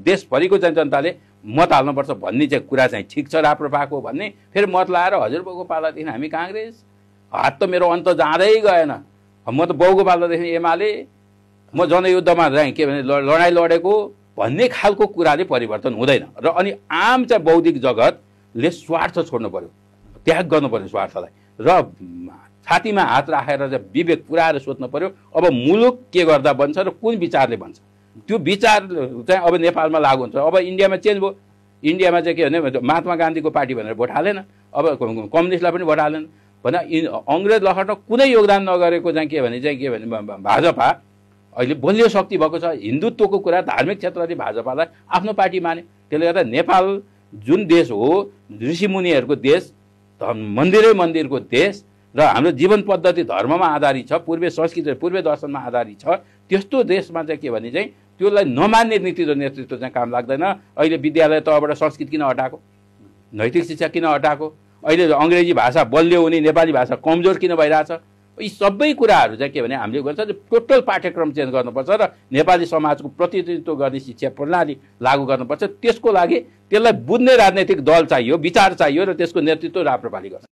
देशभरिको चाहिँ जनताले मत हाल्नुपर्छ भन्ने चाहिँ कुरा चाहिँ ठिक छ राप्रपाको भन्ने, फेरि मत लाएर हजुरबाउको पालादेखि हामी काङ्ग्रेस, हात त मेरो अन्त जाँदै गएन। म त बाउको पालादेखि एमाले, म जनयुद्धमा चाहिँ के भने लडाइँ लडेको भन्ने खालको कुराले परिवर्तन हुँदैन। र अनि आम चाहिँ बौद्धिक जगतले स्वार्थ छोड्नु पर्यो, त्याग गर्नु पर्यो स्वार्थलाई, र छातीमा हात राखेर चाहिँ विवेक पुऱ्याएर सोच्नु पर्यो अब मुलुक के गर्दा बन्छ र कुन विचारले बन्छ। त्यो विचार चाहिँ अब नेपालमा लागु हुन्छ। अब इन्डियामा चेन्ज भयो, इन्डियामा चाहिँ के भने महात्मा गान्धीको पार्टी भनेर भोट हालेन, अब कम्युनिस्टलाई पनि भोट हालेन भने अङ्ग्रेज लहरमा कुनै योगदान नगरेको चाहिँ के भने भाजपा अहिले बलियो शक्ति भएको छ। हिन्दुत्वको कुरा धार्मिक क्षेत्रले भाजपालाई आफ्नो पार्टी माने। त्यसले गर्दा नेपाल जुन देश हो ऋषिमुनिहरूको देश, मन्दिरै मन्दिरको देश र हाम्रो जीवन पद्धति धर्ममा आधारित छ, पूर्वीय संस्कृति पूर्वीय दर्शनमा आधारित छ, त्यस्तो देशमा चाहिँ के भने चाहिँ त्यसलाई नमान्ने नीति र नेतृत्व चाहिँ काम लाग्दैन। अहिले विद्यालय तहबाट संस्कृत किन हटाएको, नैतिक शिक्षा किन हटाएको, अहिले अङ्ग्रेजी भाषा बलियो हुने नेपाली भाषा कमजोर किन भइरहेछ, यी सबै कुराहरू चाहिँ के भने हामीले गर्छ टोटल पाठ्यक्रम चेन्ज गर्नुपर्छ र नेपाली समाजको प्रतिनिधित्व गर्ने शिक्षा प्रणाली लागू गर्नुपर्छ। त्यसको लागि त्यसलाई बुझ्ने राजनैतिक दल चाहियो, विचार चाहियो र त्यसको नेतृत्व राप्रपाले गर्छ।